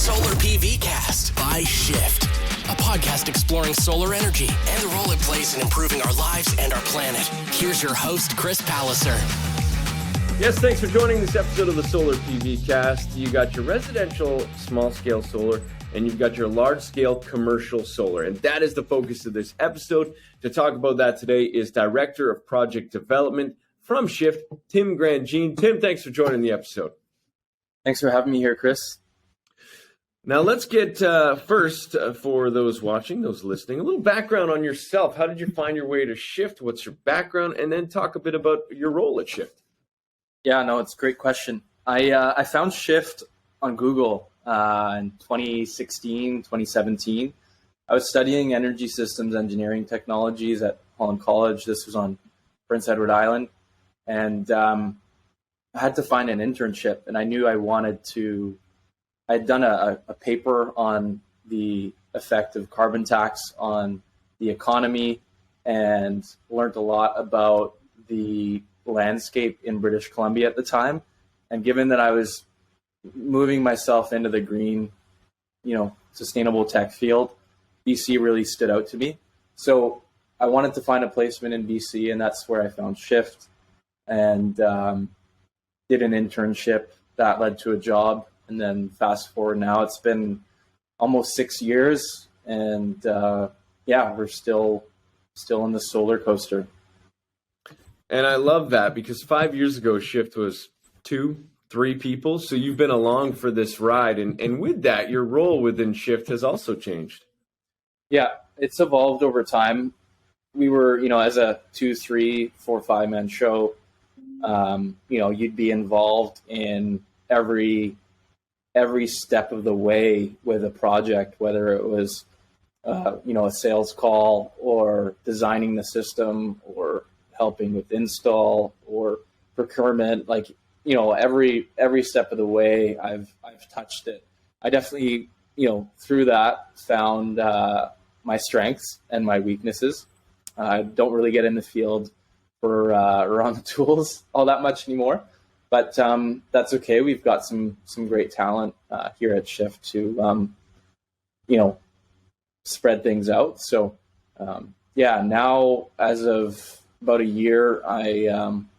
Solar PV Cast by Shift, a podcast exploring solar energy and the role it plays in improving our lives and our planet. Here's your host, Chris Palliser. Yes, thanks for joining this episode of the Solar PV Cast. You got your residential small-scale solar, and you've got your large-scale commercial solar. And that is the focus of this episode. To talk about that today is Director of Project Development from Shift, Tim Grandjean. Tim, thanks for joining the episode. Thanks for having me here, Chris. Now let's get first, for those watching, those listening, a little background on yourself. How did you find your way to Shift? What's your background? And then talk a bit about your role at Shift. Yeah, no, it's a great question. I found Shift on Google in 2016, 2017. I was studying energy systems engineering technologies at Holland College. This was on Prince Edward Island. And I had to find an internship, and I knew I wanted to. I had done a paper on the effect of carbon tax on the economy and learned a lot about the landscape in British Columbia at the time. And given that I was moving myself into the green, sustainable tech field, BC really stood out to me. So I wanted to find a placement in BC, and that's where I found Shift and did an internship that led to a job. And then fast forward now, it's been almost 6 years, and we're still in the solar coaster. And I love that because 5 years ago, Shift was 2-3 people. So you've been along for this ride. And with that, your role within Shift has also changed. Yeah, it's evolved over time. We were, as a 2, 3, 4, 5-man show, you'd be involved in every step of the way with a project, whether it was, a sales call or designing the system or helping with install or procurement. Like, every step of the way I've touched it. I definitely, through that found my strengths and my weaknesses. I don't really get in the field or on the tools all that much anymore. But that's okay. We've got some great talent here at Shift to, spread things out. So, now as of about a year, I'm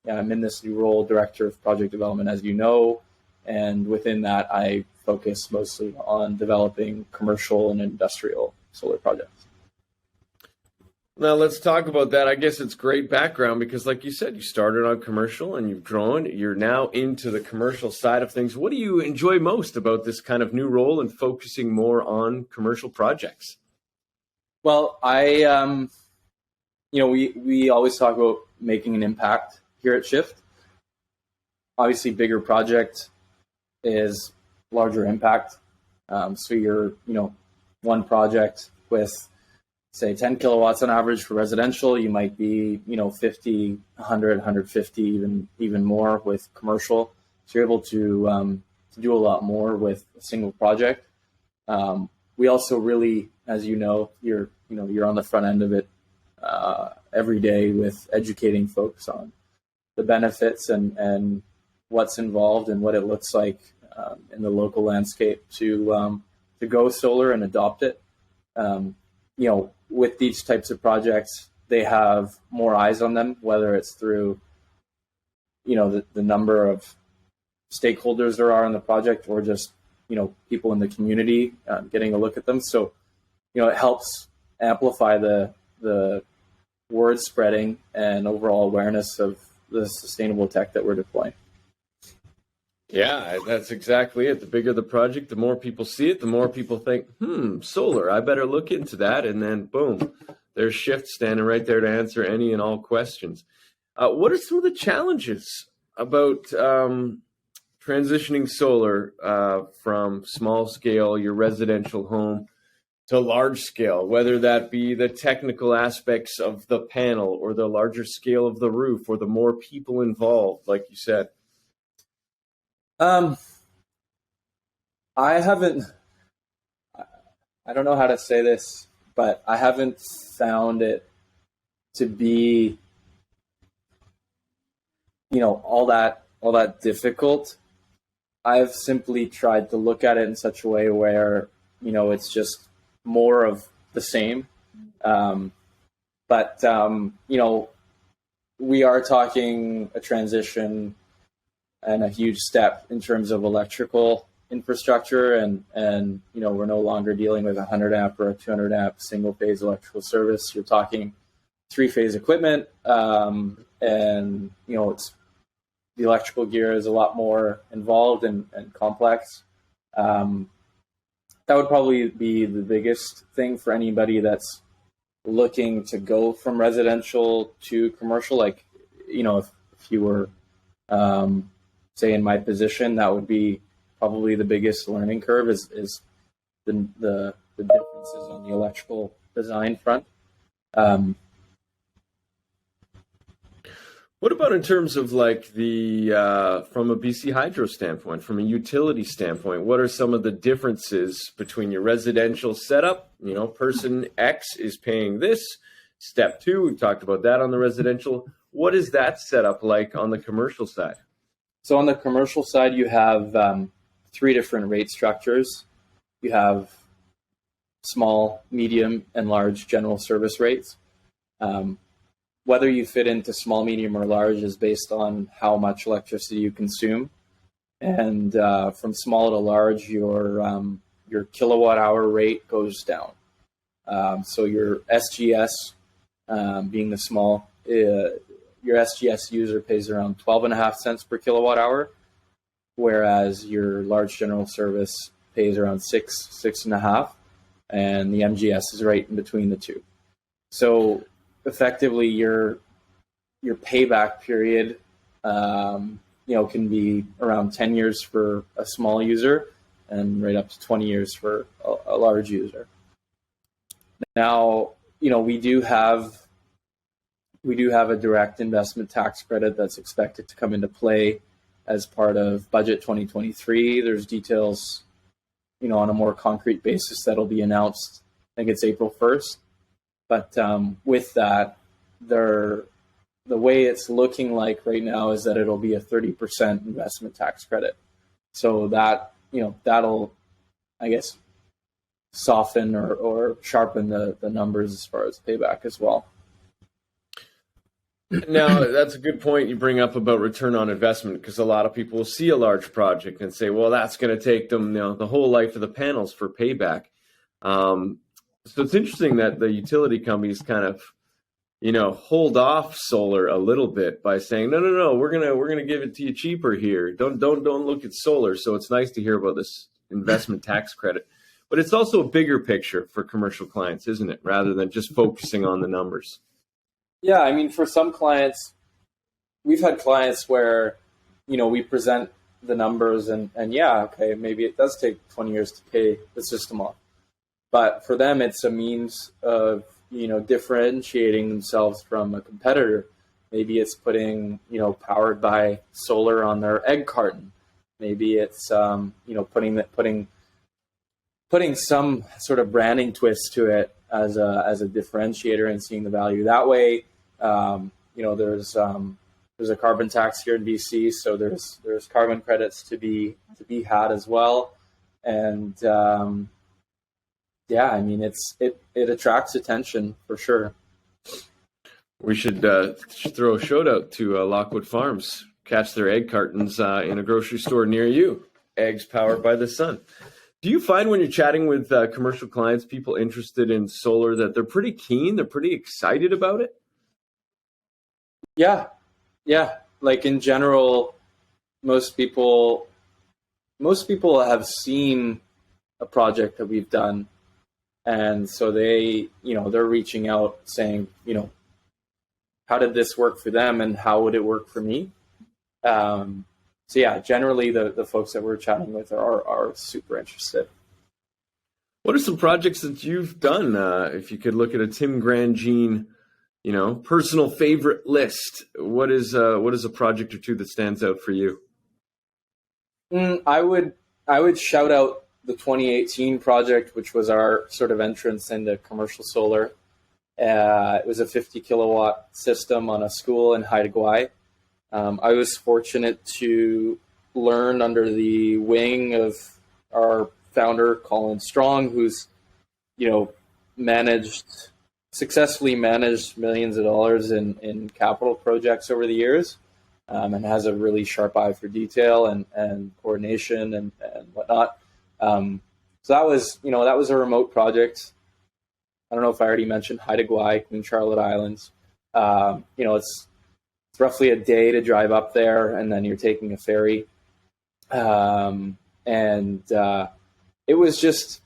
in this new role, Director of Project Development, as you know. And within that, I focus mostly on developing commercial and industrial solar projects. Now, let's talk about that. I guess it's great background because, like you said, you started on commercial and you've grown. You're now into the commercial side of things. What do you enjoy most about this kind of new role and focusing more on commercial projects? Well, we always talk about making an impact here at Shift. Obviously, bigger project is larger impact. So you're, one project with, say, 10 kilowatts on average for residential, you might be, 50, 100, 150, even more with commercial. So you're able to do a lot more with a single project. We also really, as you're on the front end of it every day with educating folks on the benefits and what's involved and what it looks like in the local landscape to go solar and adopt it. With these types of projects, they have more eyes on them, whether it's through, the number of stakeholders there are in the project or just, people in the community getting a look at them. So, it helps amplify the word spreading and overall awareness of the sustainable tech that we're deploying. Yeah, that's exactly it. The bigger the project, the more people see it, the more people think, solar, I better look into that. And then boom, there's Shift standing right there to answer any and all questions. What are some of the challenges about transitioning solar from small scale, your residential home, to large scale, whether that be the technical aspects of the panel or the larger scale of the roof or the more people involved, like you said? I don't know how to say this, but I haven't found it to be, all that difficult. I've simply tried to look at it in such a way where, it's just more of the same. But we are talking a transition and a huge step in terms of electrical infrastructure, and we're no longer dealing with a 100 amp or a 200 amp single phase electrical service. You're talking 3-phase equipment, and it's the electrical gear is a lot more involved and complex. That would probably be the biggest thing for anybody that's looking to go from residential to commercial. Like, if you were, say, in my position, that would be probably the biggest learning curve is the differences on the electrical design front. What about in terms of like the from a BC Hydro standpoint, from a utility standpoint, what are some of the differences between your residential setup? Person X is paying this. Step 2, we talked about that on the residential. What is that setup like on the commercial side? So on the commercial side, you have 3 different rate structures. You have small, medium, and large general service rates. Whether you fit into small, medium, or large is based on how much electricity you consume. And from small to large, your kilowatt hour rate goes down. So your SGS, being the small, your SGS user pays around 12.5 cents per kilowatt hour, whereas your large general service pays around 6.5, and the MGS is right in between the two. So effectively, your payback period, can be around 10 years for a small user and right up to 20 years for a large user. Now, we do have a direct investment tax credit that's expected to come into play as part of Budget 2023. There's details, on a more concrete basis that'll be announced. I think it's April 1st. But with that, the way it's looking like right now is that it'll be a 30% investment tax credit. So that, that'll, I guess, soften or sharpen the numbers as far as payback as well. Now, that's a good point you bring up about return on investment, because a lot of people will see a large project and say, well, that's going to take them the whole life of the panels for payback. So it's interesting that the utility companies kind of, hold off solar a little bit by saying, no, we're gonna give it to you cheaper here. Don't look at solar. So it's nice to hear about this investment tax credit, but it's also a bigger picture for commercial clients, isn't it? Rather than just focusing on the numbers. Yeah, I mean, for some clients, we've had clients where, we present the numbers and yeah, okay, maybe it does take 20 years to pay the system off. But for them, it's a means of, differentiating themselves from a competitor. Maybe it's putting, powered by solar on their egg carton. Maybe it's, putting some sort of branding twist to it as a differentiator and seeing the value that way. There's a carbon tax here in BC, so there's carbon credits to be had as well. And yeah, I mean, it attracts attention for sure. We should throw a shout out to Lockwood Farms. Catch their egg cartons in a grocery store near you. Eggs powered by the sun. Do you find when you're chatting with commercial clients, people interested in solar, that they're pretty keen, they're pretty excited about it? Yeah. Like in general, most people have seen a project that we've done. And so they're reaching out saying, how did this work for them and how would it work for me? So yeah, generally the folks that we're chatting with are super interested. What are some projects that you've done? If you could look at a Tim Grandjean, personal favorite list, what is a project or two that stands out for you? I would shout out the 2018 project, which was our sort of entrance into commercial solar. It was a 50 kilowatt system on a school in Haida Gwaii. I was fortunate to learned under the wing of our founder, Colin Strong, who's, successfully managed millions of dollars in capital projects over the years, and has a really sharp eye for detail and coordination and whatnot. So that was a remote project. I don't know if I already mentioned Haida Gwaii, Queen Charlotte Islands. It's roughly a day to drive up there, and then you're taking a ferry. It was just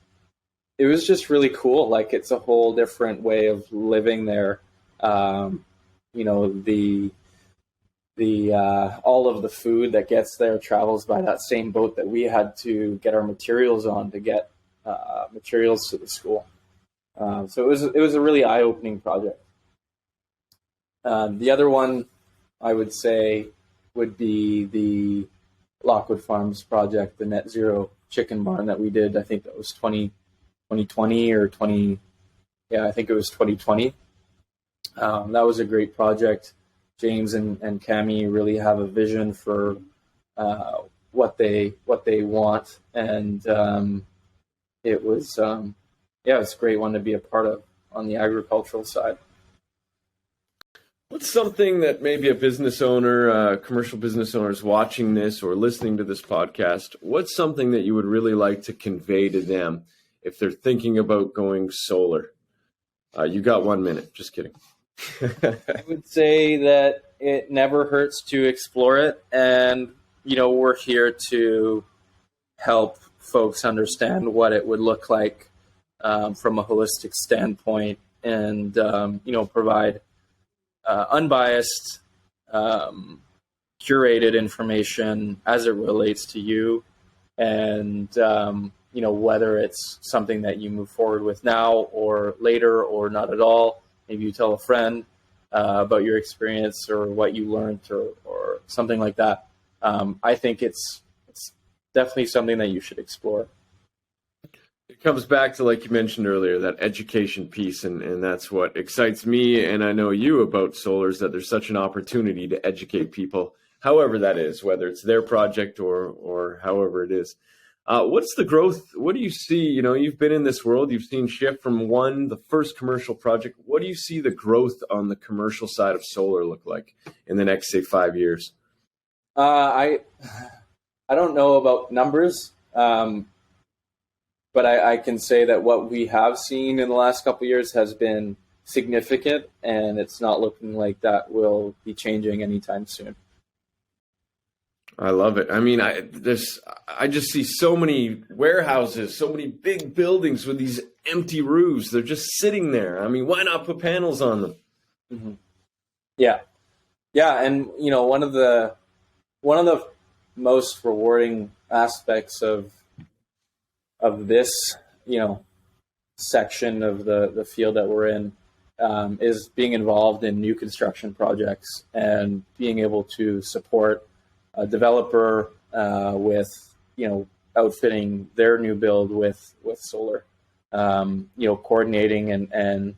really cool. Like, it's a whole different way of living there. All of the food that gets there travels by that same boat that we had to get our materials on to get materials to the school. So it was a really eye-opening project. The other one I would say would be the Lockwood Farms project, the net zero chicken barn that we did. I think that was 2020 or 20. Yeah, I think it was 2020. That was a great project. James and Cami really have a vision for what they want, and it was it's a great one to be a part of on the agricultural side. What's something that maybe a business owner, commercial business owner is watching this or listening to this podcast? What's something that you would really like to convey to them if they're thinking about going solar? You got 1 minute. Just kidding. I would say that it never hurts to explore it. And, we're here to help folks understand what it would look like from a holistic standpoint, and, provide unbiased, curated information as it relates to you, and whether it's something that you move forward with now or later or not at all. Maybe you tell a friend about your experience or what you learned or something like that. I think it's definitely something that you should explore. It comes back to, like you mentioned earlier, that education piece, and that's what excites me, and I know you, about solar, is that there's such an opportunity to educate people, however that is, whether it's their project or however it is. What's the growth? What do you see? You've been in this world, you've seen shift from the first commercial project. What do you see the growth on the commercial side of solar look like in the next, say, 5 years? I don't know about numbers, but I can say that what we have seen in the last couple of years has been significant, and it's not looking like that will be changing anytime soon. I love it. I mean, I just see so many warehouses, so many big buildings with these empty roofs. They're just sitting there. I mean, why not put panels on them? Mm-hmm. Yeah. And one of the most rewarding aspects of this, section of the field that we're in, is being involved in new construction projects and being able to support a developer with outfitting their new build with solar, coordinating and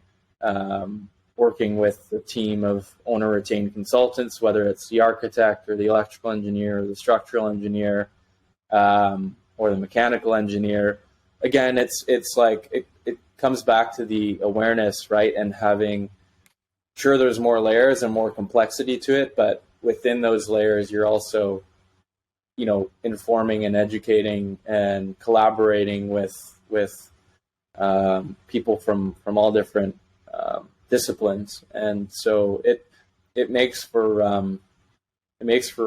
working with the team of owner retained consultants, whether it's the architect or the electrical engineer or the structural engineer, or the mechanical engineer. Again, it's like it comes back to the awareness, right? And having, sure, there's more layers and more complexity to it, but within those layers, you're also, informing and educating and collaborating with people from all different disciplines, and so it makes for a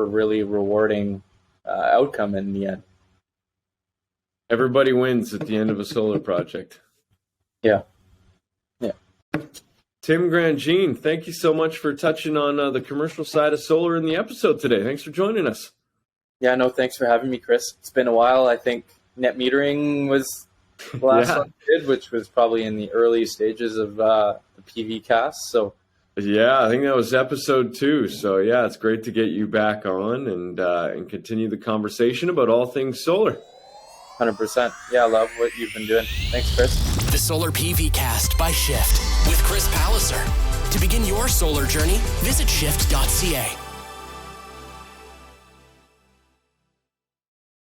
really rewarding outcome in the end. Everybody wins at the end of a solar project. Yeah. Tim Grandjean, thank you so much for touching on the commercial side of solar in the episode today. Thanks for joining us. Yeah, no, thanks for having me, Chris. It's been a while. I think net metering was the last one I did, which was probably in the early stages of the PV cast. So, yeah, I think that was episode 2. So, yeah, it's great to get you back on and continue the conversation about all things solar. 100%. Yeah, I love what you've been doing. Thanks, Chris. The Solar PV Cast by Shift with Chris Palliser. To begin your solar journey, visit shift.ca.